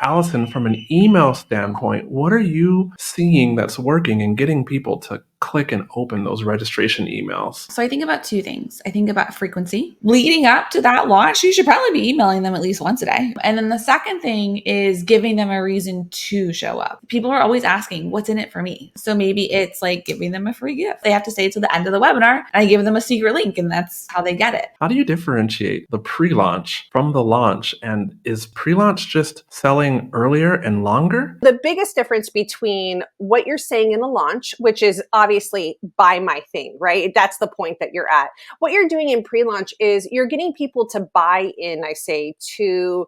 Allison, from an email standpoint, what are you seeing that's working and getting people to click and open those registration emails? So I think about two things. I think about frequency. Leading up to that launch, you should probably be emailing them at least once a day. And then the second thing is giving them a reason to show up. People are always asking, what's in it for me? So maybe it's like giving them a free gift. They have to stay to the end of the webinar and I give them a secret link and that's how they get it. How do you differentiate the pre-launch from the launch? And is pre-launch just selling earlier and longer? The biggest difference between what you're saying in the launch, which is obviously buy my thing, right? That's the point that you're at. What you're doing in pre-launch is you're getting people to buy in, I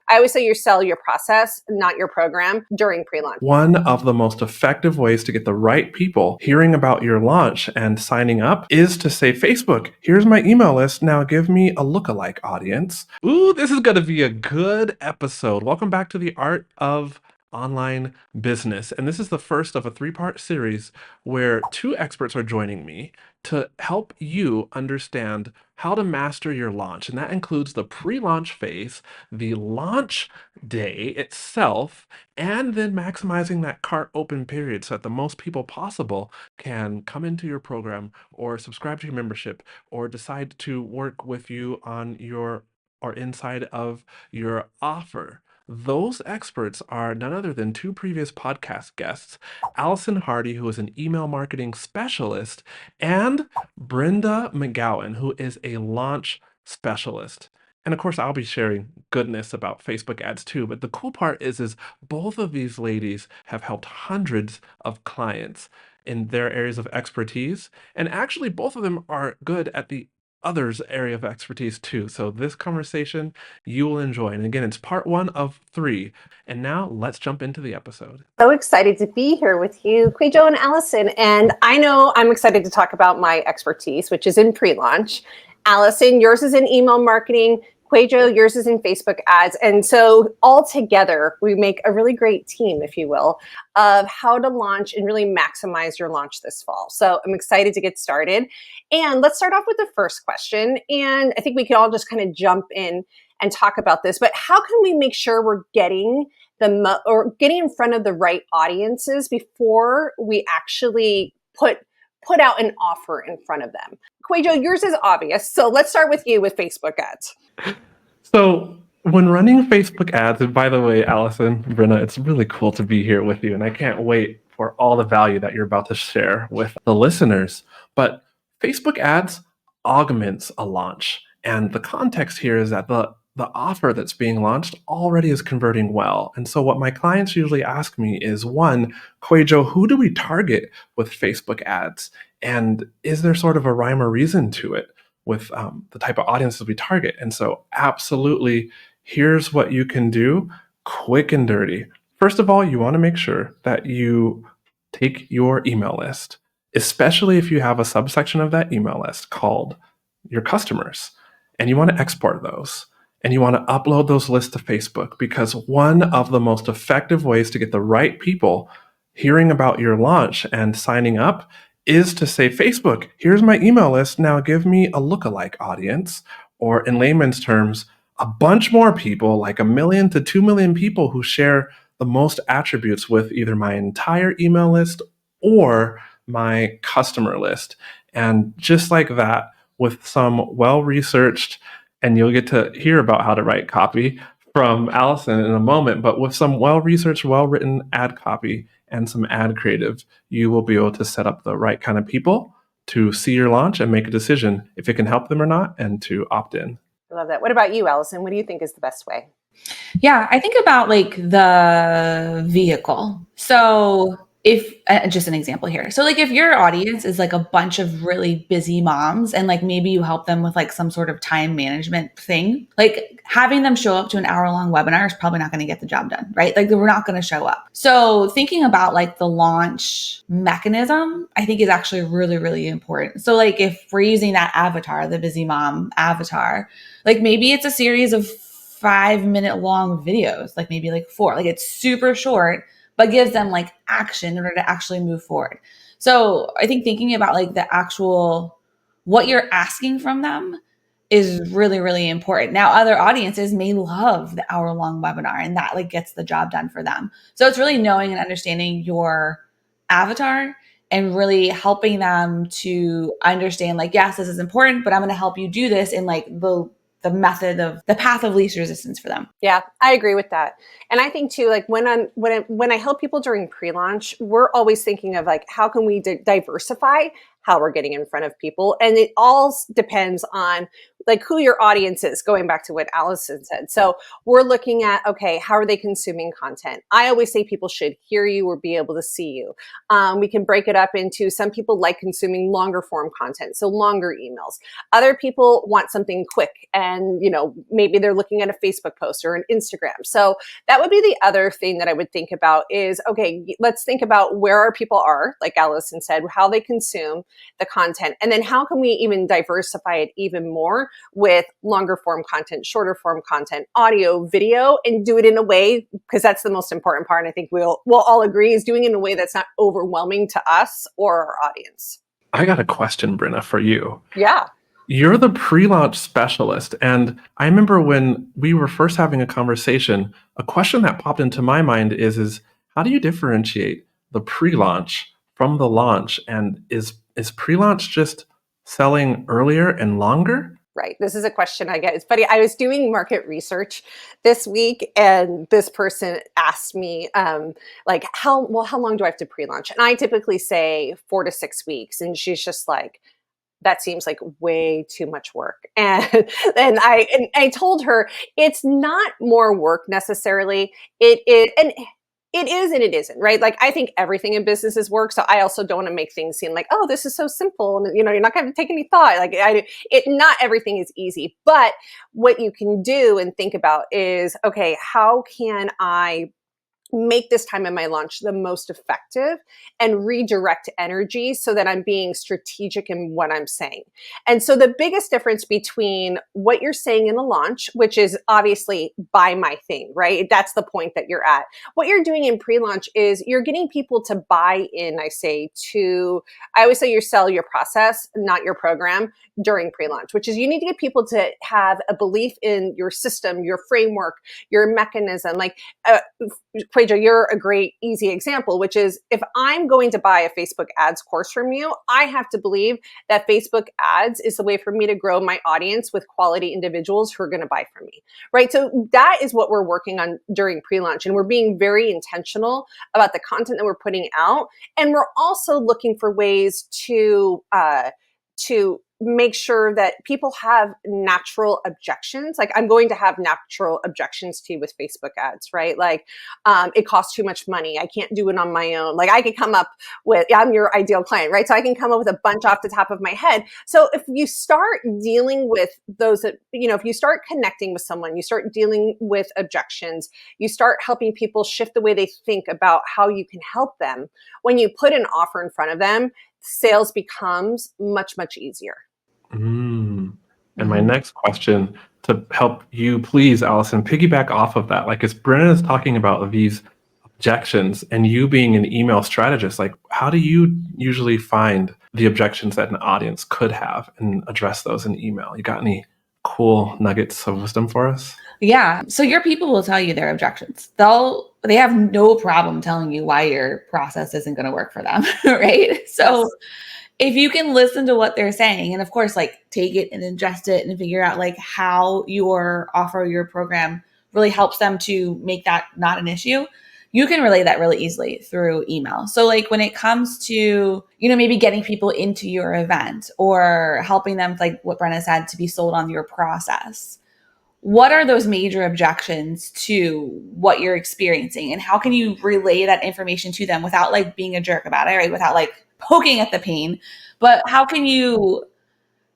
always say you sell your process, not your program during pre-launch. One of the most effective ways to get the right people hearing about your launch and signing up is to say, Facebook, here's my email list. Now give me a lookalike audience. Ooh, this is going to be a good episode. Welcome back to the Art of Online Business. And this is the first of a 3-part series where 2 experts are joining me to help you understand how to master your launch. And that includes the pre-launch phase, the launch day itself, and then maximizing that cart open period so that the most people possible can come into your program or subscribe to your membership or decide to work with you on your or inside of your offer. Those experts are none other than 2 previous podcast guests, Allison Hardy, who is an email marketing specialist, and Brenda McGowan, who is a launch specialist. And of course, I'll be sharing goodness about Facebook ads too. But the cool part is both of these ladies have helped hundreds of clients in their areas of expertise. And actually, both of them are good at the others' area of expertise too. So this conversation you will enjoy. And again, it's part 1 of 3. And now let's jump into the episode. So excited to be here with you, QUÄY.jo and Allison. And I know I'm excited to talk about my expertise, which is in pre-launch. Allison, yours is in email marketing. QUÄY.jo, yours is in Facebook ads. And so all together, we make a really great team, if you will, of how to launch and really maximize your launch this fall. So I'm excited to get started. And let's start off with the first question. And I think we can all just kind of jump in and talk about this. But how can we make sure we're getting getting in front of the right audiences before we actually put out an offer in front of them? QUÄY.jo, yours is obvious. So let's start with you with Facebook ads. So when running Facebook ads, and by the way, Allison, Brenna, it's really cool to be here with you. And I can't wait for all the value that you're about to share with the listeners. But Facebook ads augments a launch. And the context here is that the offer that's being launched already is converting well. And so what my clients usually ask me is, 1, QUÄY.jo, who do we target with Facebook ads? And is there sort of a rhyme or reason to it with the type of audiences we target? And so absolutely, here's what you can do quick and dirty. First of all, you want to make sure that you take your email list, especially if you have a subsection of that email list called your customers, and you want to export those. And you want to upload those lists to Facebook, because one of the most effective ways to get the right people hearing about your launch and signing up is to say, Facebook, here's my email list. Now give me a lookalike audience, or in layman's terms, a bunch more people, like 1 million to 2 million people who share the most attributes with either my entire email list or my customer list. And just like that, with some well-researched, and you'll get to hear about how to write copy from Allison in a moment, but with some well-researched, well-written ad copy and some ad creative, you will be able to set up the right kind of people to see your launch and make a decision if it can help them or not, and to opt in. I love that. What about you, Allison? What do you think is the best way? Yeah, I think about like the vehicle. So if just an example here. So like if your audience is like a bunch of really busy moms and like maybe you help them with like some sort of time management thing, like having them show up to an hour-long webinar is probably not going to get the job done, right? Like we're not going to show up. So thinking about like the launch mechanism, I think is actually really, really important. So like if we're using that avatar, the busy mom avatar, like maybe it's a series of 5-minute long videos, like maybe like 4, like it's super short, but gives them like action in order to actually move forward. So I think thinking about like the actual, what you're asking from them is really, really important. Now, other audiences may love the hour-long webinar, and that like gets the job done for them. So it's really knowing and understanding your avatar and really helping them to understand, like, yes, this is important, but I'm going to help you do this in like the path of least resistance for them. Yeah, I agree with that. And I think too, like when I help people during pre-launch, we're always thinking of like, how can we diversify how we're getting in front of people? And it all depends on like who your audience is, going back to what Allison said. So we're looking at, okay, how are they consuming content? I always say people should hear you or be able to see you. We can break it up into, some people like consuming longer form content, so longer emails. Other people want something quick, and maybe they're looking at a Facebook post or an Instagram. So that would be the other thing that I would think about is, okay, let's think about where our people are, like Allison said, how they consume the content, and then how can we even diversify it even more with longer form content, shorter form content, audio, video, and do it in a way, because that's the most important part. And I think we'll all agree, is doing it in a way that's not overwhelming to us or our audience. I got a question, Brenna, for you. Yeah. You're the pre-launch specialist. And I remember when we were first having a conversation, a question that popped into my mind is how do you differentiate the pre-launch from the launch? And is pre-launch just selling earlier and longer? Right. This is a question I get. It's funny. I was doing market research this week, and this person asked me, like, how long do I have to pre-launch? And I typically say 4 to 6 weeks. And she's just like, that seems like way too much work. And I told her it's not more work necessarily. It is and it isn't, right? Like, I think everything in business is work. So I also don't want to make things seem like, oh, this is so simple. And you're not going to take any thought. Like, not everything is easy. But what you can do and think about is, okay, how can I make this time in my launch the most effective and redirect energy so that I'm being strategic in what I'm saying? And so the biggest difference between what you're saying in a launch, which is obviously buy my thing, right? That's the point that you're at. What you're doing in pre-launch is you're getting people to buy in, I always say you sell your process, not your program, during pre-launch, which is you need to get people to have a belief in your system, your framework, your mechanism. Like, QUÄY.jo, you're a great, easy example, which is if I'm going to buy a Facebook ads course from you, I have to believe that Facebook ads is the way for me to grow my audience with quality individuals who are going to buy from me, right? So that is what we're working on during pre-launch. And we're being very intentional about the content that we're putting out. And we're also looking for ways to make sure that people have natural objections. Like, I'm going to have natural objections to you with Facebook ads, right? Like, it costs too much money. I can't do it on my own. Like, I could come up with, I'm your ideal client, right? So I can come up with a bunch off the top of my head. So if you start dealing with those, if you start connecting with someone, you start dealing with objections, you start helping people shift the way they think about how you can help them. When you put an offer in front of them, sales becomes much, much easier. And my next question, to help you, please, Allison, piggyback off of that. Like, as Brennan is talking about these objections and you being an email strategist, like, how do you usually find the objections that an audience could have and address those in email? You got any cool nuggets of wisdom for us? Yeah. So your people will tell you their objections. They have no problem telling you why your process isn't going to work for them, right? So yes. If you can listen to what they're saying, and of course, like, take it and ingest it and figure out like how your offer, your program really helps them to make that not an issue, you can relay that really easily through email. So like when it comes to, maybe getting people into your event or helping them, like what Brenna said, to be sold on your process, what are those major objections to what you're experiencing? And how can you relay that information to them without like being a jerk about it, right? Without like poking at the pain, but how can you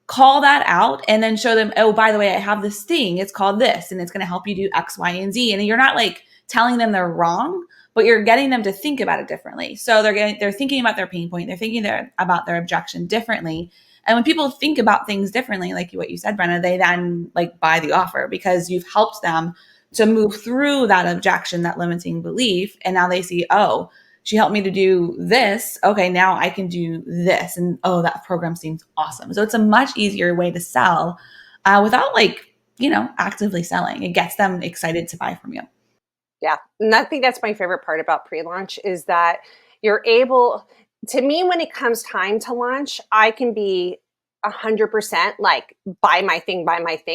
call that out and then show them, oh, by the way, I have this thing, it's called this, and it's going to help you do X, Y, and Z. And you're not like telling them they're wrong, but you're getting them to think about it differently. So they're thinking about their pain point. They're thinking about their objection differently. And when people think about things differently, like what you said, Brenna, they then like buy the offer because you've helped them to move through that objection, that limiting belief. And now they see, oh, she helped me to do this. Okay, now I can do this. And oh, that program seems awesome. So it's a much easier way to sell without like, actively selling. It gets them excited to buy from you. Yeah. And I think that's my favorite part about pre-launch is that you're able, to me, when it comes time to launch, I can be 100% like buy my thing,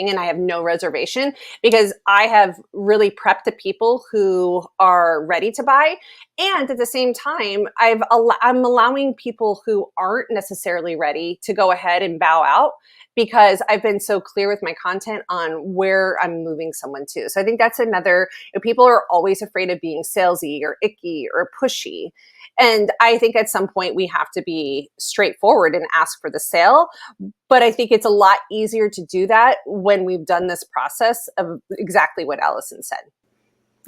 and I have no reservation because I have really prepped the people who are ready to buy. And at the same time, I'm allowing people who aren't necessarily ready to go ahead and bow out because I've been so clear with my content on where I'm moving someone to. So I think that's another, people are always afraid of being salesy or icky or pushy. And I think at some point we have to be straightforward and ask for the sale. But I think it's a lot easier to do that when we've done this process of exactly what Allison said.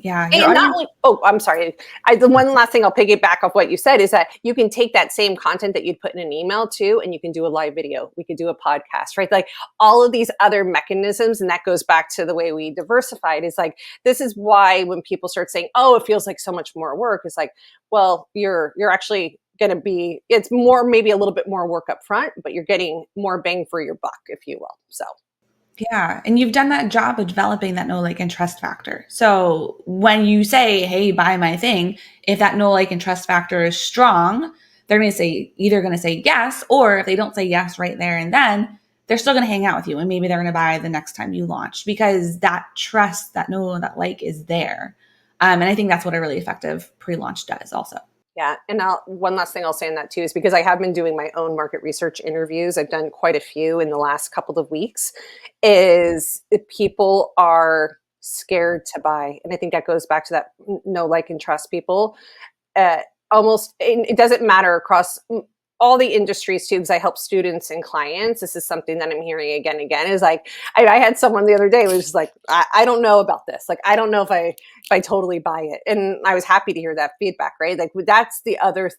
Yeah. And not only, I'm sorry. The one last thing I'll piggyback off what you said is that you can take that same content that you'd put in an email too, and you can do a live video. We could do a podcast, right? Like all of these other mechanisms. And that goes back to the way we diversified is like, this is why when people start saying, oh, it feels like so much more work. It's like, well, you're actually going to be, it's more, maybe a little bit more work up front, but you're getting more bang for your buck, if you will. So. Yeah. And you've done that job of developing that know, like, and trust factor. So when you say, hey, buy my thing, if that know, like, and trust factor is strong, they're going to say, either going to say yes, or if they don't say yes right there and then, they're still going to hang out with you. And maybe they're going to buy the next time you launch because that trust, that know, that like is there. And I think that's what a really effective pre-launch does also. Yeah. And one last thing I'll say on that too is because I have been doing my own market research interviews. I've done quite a few in the last couple of weeks, is people are scared to buy. And I think that goes back to that know, like, and trust people. Almost, it doesn't matter across all the industries too, because I help students and clients. This is something that I'm hearing again and again is like, I had someone the other day who was just like, I don't know about this. Like, I don't know if I totally buy it. And I was happy to hear that feedback, right? Like that's the other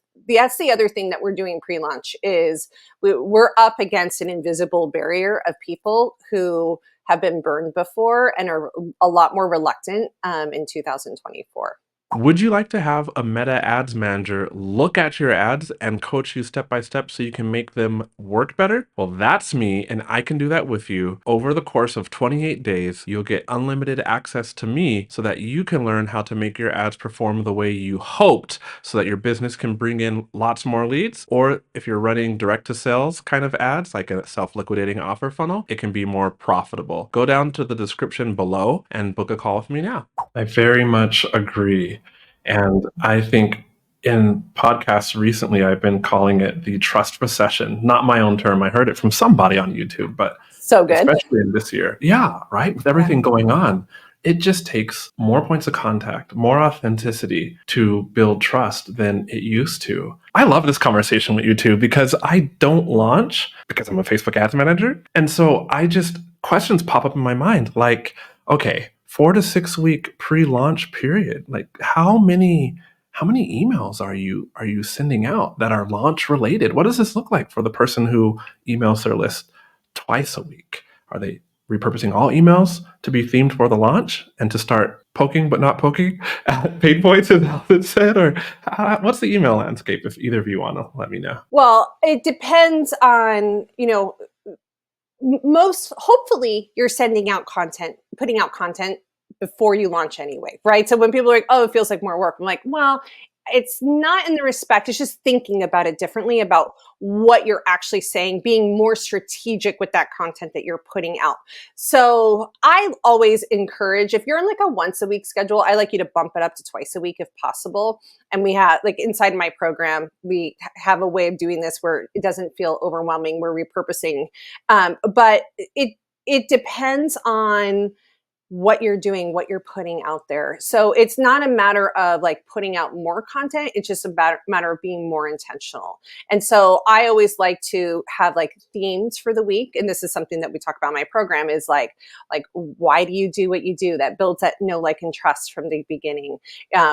thing that we're doing pre-launch is we're up against an invisible barrier of people who have been burned before and are a lot more reluctant in 2024. Would you like to have a Meta Ads Manager look at your ads and coach you step by step so you can make them work better? Well, that's me, and I can do that with you. Over the course of 28 days, you'll get unlimited access to me so that you can learn how to make your ads perform the way you hoped so that your business can bring in lots more leads. Or if you're running direct to sales kind of ads, like a self-liquidating offer funnel, it can be more profitable. Go down to the description below and book a call with me now. I very much agree. And I think in podcasts recently, I've been calling it the trust recession. Not my own term. I heard it from somebody on YouTube, but so good. Especially in this year. Yeah, right? With everything going on, it just takes more points of contact, more authenticity to build trust than it used to. I love this conversation with you too because I don't launch because I'm a Facebook ads manager. And so questions pop up in my mind like, okay, 4 to 6 week pre-launch period. Like how many emails are you sending out that are launch related? What does this look like for the person who emails their list twice a week? Are they repurposing all emails to be themed for the launch and to start poking but not poking at pain points, as Alvin said? Or what's the email landscape if either of you want to let me know? Well, it depends on, hopefully you're putting out content before you launch anyway, right? So when people are like, oh, it feels like more work, I'm like, well, it's not in the respect, it's just thinking about it differently about what you're actually saying, being more strategic with that content that you're putting out. So I always encourage, if you're in like a once a week schedule, I like you to bump it up to twice a week if possible. And we have, like inside my program, we have a way of doing this where it doesn't feel overwhelming. We're repurposing. But it depends on what you're doing, what you're putting out there. So it's not a matter of like putting out more content. It's just a matter of being more intentional. And so I always like to have like themes for the week. And this is something that we talk about in my program is like, why do you do what you do? That builds that know, like, and trust from the beginning.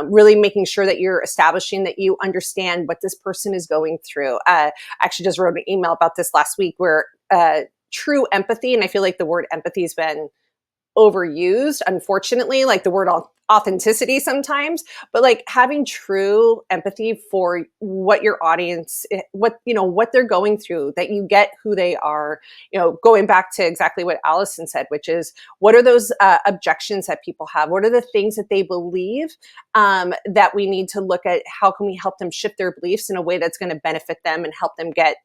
Really making sure that you're establishing that you understand what this person is going through. I actually just wrote an email about this last week where true empathy, and I feel like the word empathy has been overused, unfortunately. Like the word authenticity sometimes, but like having true empathy for what your audience, what they're going through, that you get who they are, going back to exactly what Allison said, which is what are those objections that people have? What are the things that they believe that we need to look at? How can we help them shift their beliefs in a way that's going to benefit them and help them get,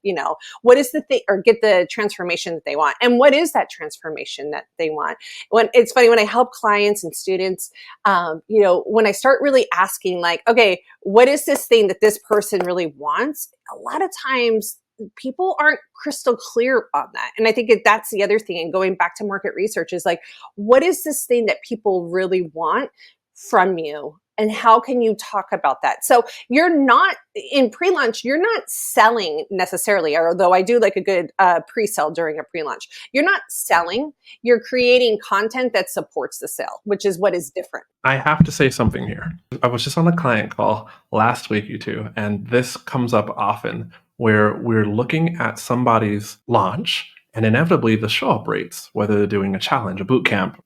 what is the thing, or get the transformation that they want? And what is that transformation that they want? When it's funny, when I help clients and students, when I start really asking like, okay, what is this thing that this person really wants? A lot of times people aren't crystal clear on that. And I think that's the other thing. And going back to market research is like, what is this thing that people really want from you? And how can you talk about that? So you're not in pre-launch, you're not selling necessarily, although I do like a good pre-sell during a pre-launch. You're not selling, you're creating content that supports the sale, which is what is different. I have to say something here. I was just on a client call last week, you two, and this comes up often where we're looking at somebody's launch and inevitably the show-up rates, whether they're doing a challenge, a boot camp,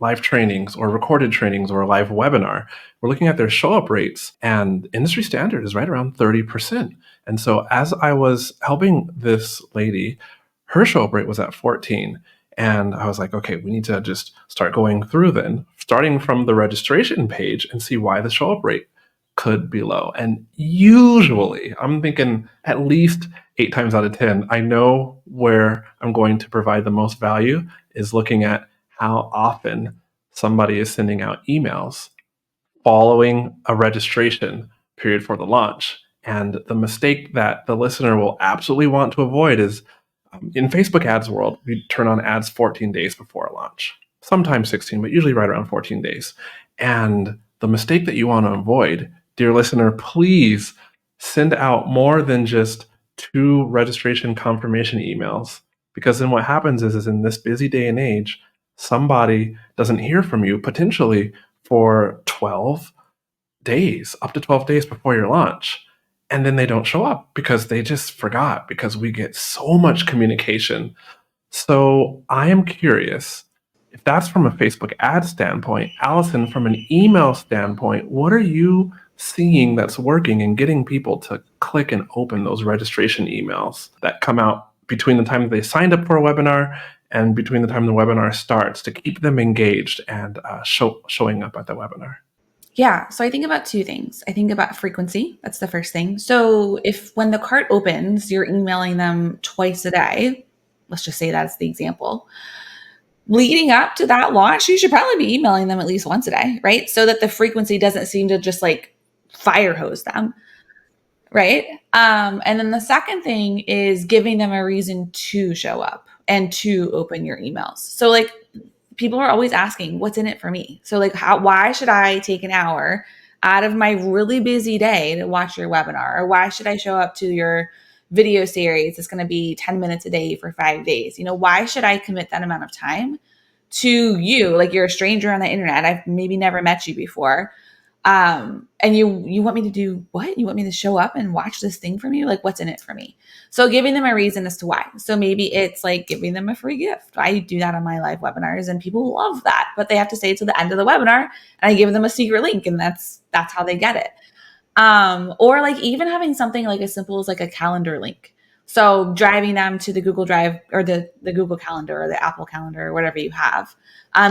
live trainings, or recorded trainings, or a live webinar, we're looking at their show-up rates, and industry standard is right around 30%. And so as I was helping this lady, her show-up rate was at 14. And I was like, okay, we need to just start going through then, starting from the registration page and see why the show-up rate could be low. And usually, I'm thinking at least 8 times out of 10, I know where I'm going to provide the most value is looking at how often somebody is sending out emails following a registration period for the launch. And the mistake that the listener will absolutely want to avoid is in Facebook ads world, we turn on ads 14 days before a launch, sometimes 16, but usually right around 14 days. And the mistake that you want to avoid, dear listener, please send out more than just 2 registration confirmation emails, because then what happens is in this busy day and age, somebody doesn't hear from you potentially for 12 days, up to 12 days before your launch. And then they don't show up because they just forgot, because we get so much communication. So I am curious, if that's from a Facebook ad standpoint, Allison, from an email standpoint, what are you seeing that's working and getting people to click and open those registration emails that come out between the time they signed up for a webinar and between the time the webinar starts to keep them engaged and showing up at the webinar? Yeah. So I think about 2 things. I think about frequency. That's the first thing. So if when the cart opens, you're emailing them twice a day, let's just say that's the example. Leading up to that launch, you should probably be emailing them at least once a day, right? So that the frequency doesn't seem to just like fire hose them, right? And then the second thing is giving them a reason to show up and to open your emails. So like people are always asking, what's in it for me? So like why should I take an hour out of my really busy day to watch your webinar? Or why should I show up to your video series? It's going to be 10 minutes a day for 5 days. Why should I commit that amount of time to you? Like you're a stranger on the internet. I've maybe never met you before. And you want me to do what? You want me to show up and watch this thing from you? Like what's in it for me? So giving them a reason as to why. So maybe it's like giving them a free gift. I do that on my live webinars and people love that, but they have to stay to the end of the webinar and I give them a secret link and that's how they get it. Or like even having something like as simple as like a calendar link. So driving them to the Google Drive or the Google Calendar or the Apple Calendar or whatever you have,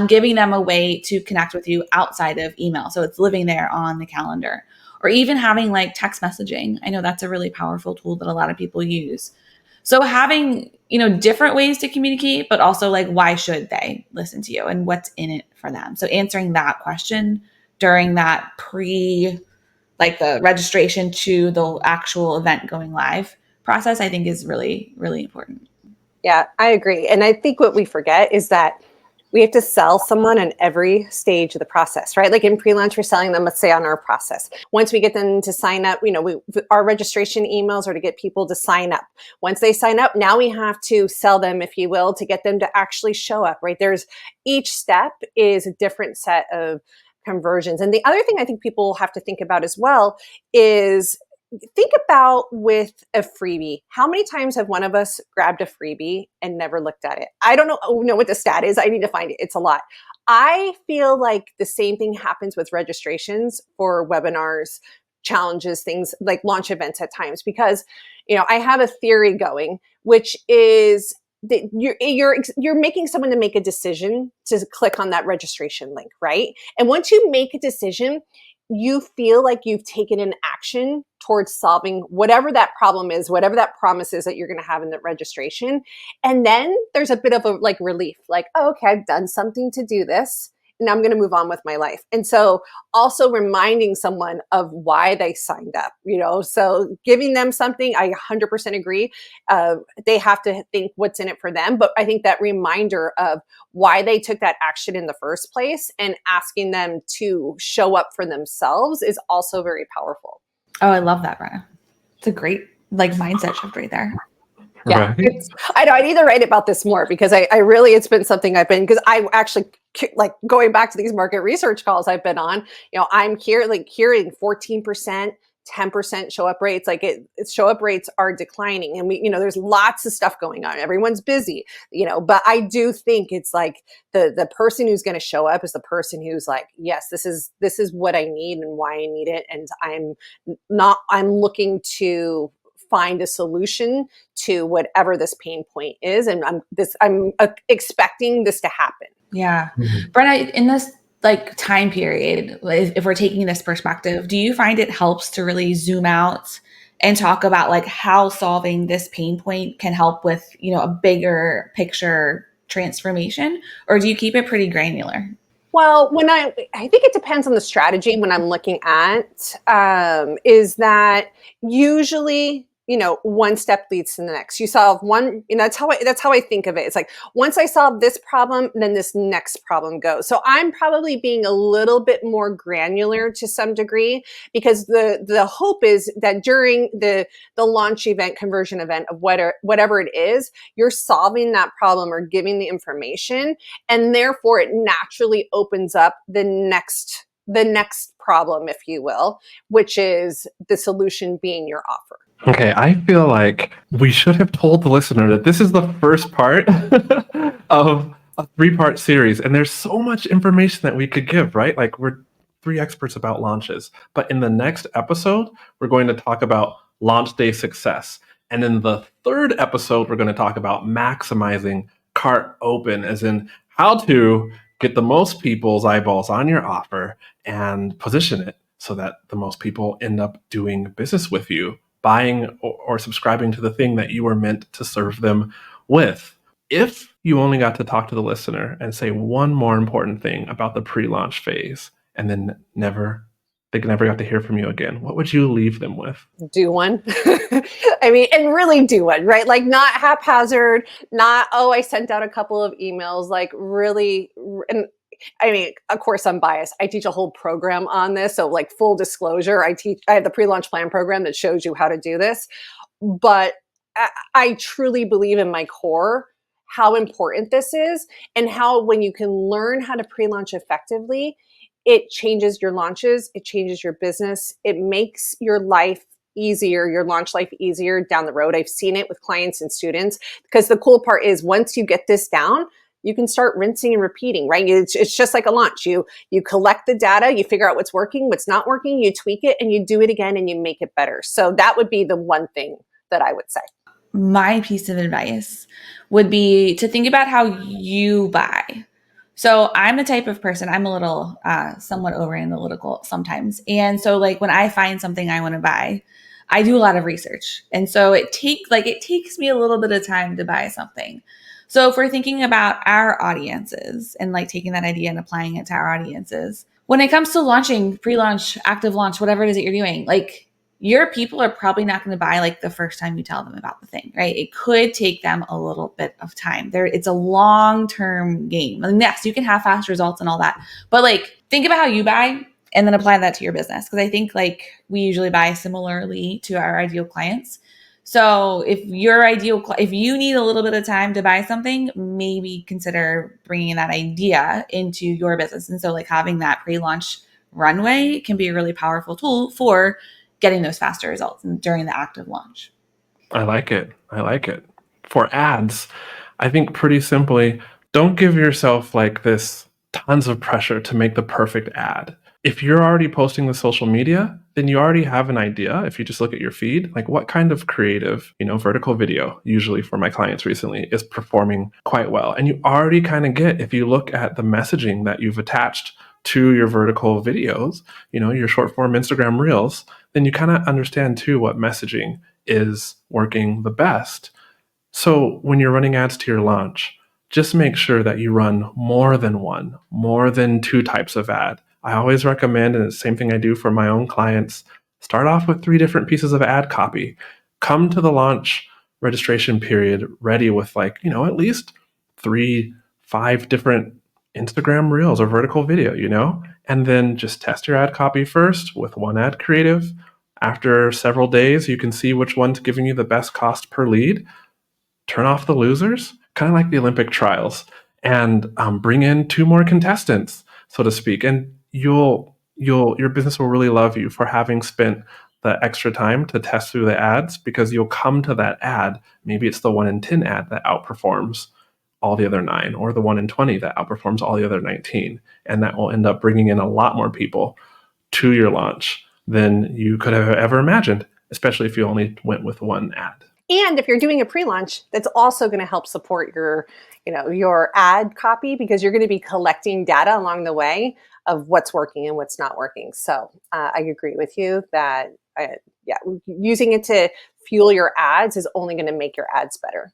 giving them a way to connect with you outside of email. So it's living there on the calendar, or even having like text messaging. I know that's a really powerful tool that a lot of people use. So having, different ways to communicate, but also like, why should they listen to you and what's in it for them? So answering that question during that like the registration to the actual event going live process, I think is really, really important. Yeah, I agree. And I think what we forget is that we have to sell someone on every stage of the process, right? Like in pre-launch, we're selling them, let's say, on our process. Once we get them to sign up, our registration emails are to get people to sign up. Once they sign up, now we have to sell them, if you will, to get them to actually show up, right? Each step is a different set of conversions. And the other thing I think people have to think about as well is think about with a freebie, how many times have one of us grabbed a freebie and never looked at it? I don't know what the stat is. I need to find it. It's a lot. I feel like the same thing happens with registrations for webinars, challenges, things like launch events at times, because, I have a theory going, which is that you're making someone to make a decision to click on that registration link, right? And once you make a decision, you feel like you've taken an action towards solving whatever that problem is, whatever that promise is that you're going to have in the registration. And then there's a bit of a like relief, like, oh, okay, I've done something to do this. Now I'm going to move on with my life. And so also reminding someone of why they signed up, so giving them something, I 100% agree. They have to think what's in it for them. But I think that reminder of why they took that action in the first place and asking them to show up for themselves is also very powerful. Oh, I love that, Brenna. It's a great mindset shift right there. Yeah, Right. I know I need to write about this more because I really, it's been something because I actually like going back to these market research calls I've been on, I'm hearing 14%, 10% show up rates. Like show up rates are declining, and there's lots of stuff going on. Everyone's busy, but I do think it's like the person who's going to show up is the person who's like, yes, this is what I need and why I need it. And I'm looking to find a solution to whatever this pain point is. And I'm expecting this to happen. Yeah. Brenna, in this time period, if we're taking this perspective, do you find it helps to really zoom out and talk about how solving this pain point can help with, a bigger picture transformation? Or do you keep it pretty granular? Well, I think it depends on the strategy when I'm looking at, is that usually, one step leads to the next. You solve one, that's how I think of it. It's like, once I solve this problem, then this next problem goes. So I'm probably being a little bit more granular to some degree, because the hope is that during the launch event, conversion event of whatever it is, you're solving that problem or giving the information, and therefore it naturally opens up the next problem, if you will, which is the solution being your offer. Okay, I feel like we should have told the listener that this is the first part of a 3-part series, and there's so much information that we could give, right? Like, we're 3 experts about launches, but in the next episode, we're going to talk about launch day success. And in the 3rd episode, we're going to talk about maximizing cart open, as in how to get the most people's eyeballs on your offer and position it so that the most people end up doing business with you, buying or subscribing to the thing that you were meant to serve them with. If you only got to talk to the listener and say one more important thing about the pre-launch phase, and then they never got to hear from you again, what would you leave them with? Do one. And really do one, right? Like, not haphazard, not, oh, I sent out a couple of emails, like really. And of course, I'm biased. I teach a whole program on this. So, like, full disclosure, I have the pre-launch plan program that shows you how to do this. But I truly believe in my core how important this is, and how when you can learn how to pre-launch effectively, it changes your launches, it changes your business, it makes your life easier, your launch life easier down the road. I've seen it with clients and students, because the cool part is once you get this down, you can start rinsing and repeating, right? It's just like a launch. You collect the data, you figure out what's working, what's not working, you tweak it, and you do it again and you make it better. So that would be the one thing that I would say. My piece of advice would be to think about how you buy. So I'm the type of person, I'm a little somewhat over analytical sometimes. And so when I find something I want to buy, I do a lot of research. And so it takes me a little bit of time to buy something. So if we're thinking about our audiences and taking that idea and applying it to our audiences, when it comes to launching, pre-launch, active launch, whatever it is that you're doing, your people are probably not going to buy the first time you tell them about the thing, right? It could take them a little bit of time. It's a long-term game. Yes, you can have fast results and all that, but think about how you buy and then apply that to your business. Because I think we usually buy similarly to our ideal clients. So if you need a little bit of time to buy something, maybe consider bringing that idea into your business. And so having that pre-launch runway can be a really powerful tool for getting those faster results during the active launch. I like it. I like it. For ads, I think pretty simply, don't give yourself like this tons of pressure to make the perfect ad. If you're already posting the social media, then you already have an idea. If you just look at your feed, like what kind of creative, vertical video, usually for my clients recently, is performing quite well. And you already kind of get, if you look at the messaging that you've attached to your vertical videos, your short form Instagram reels, then you kind of understand too what messaging is working the best. So when you're running ads to your launch, just make sure that you run more than two types of ad. I always recommend, and it's the same thing I do for my own clients, start off with 3 different pieces of ad copy. Come to the launch registration period ready with at least 3, 5 different Instagram reels or vertical video, and then just test your ad copy first with one ad creative. After several days, you can see which one's giving you the best cost per lead. Turn off the losers, kind of like the Olympic trials, and bring in 2 more contestants, so to speak. And your business will really love you for having spent the extra time to test through the ads, because you'll come to that ad. Maybe it's the 1 in 10 ad that outperforms all the other 9, or the 1 in 20 that outperforms all the other 19. And that will end up bringing in a lot more people to your launch than you could have ever imagined, especially if you only went with 1 ad. And if you're doing a pre-launch, that's also going to help support your ad copy, because you're going to be collecting data along the way of what's working and what's not working. So I agree with you that using it to fuel your ads is only going to make your ads better.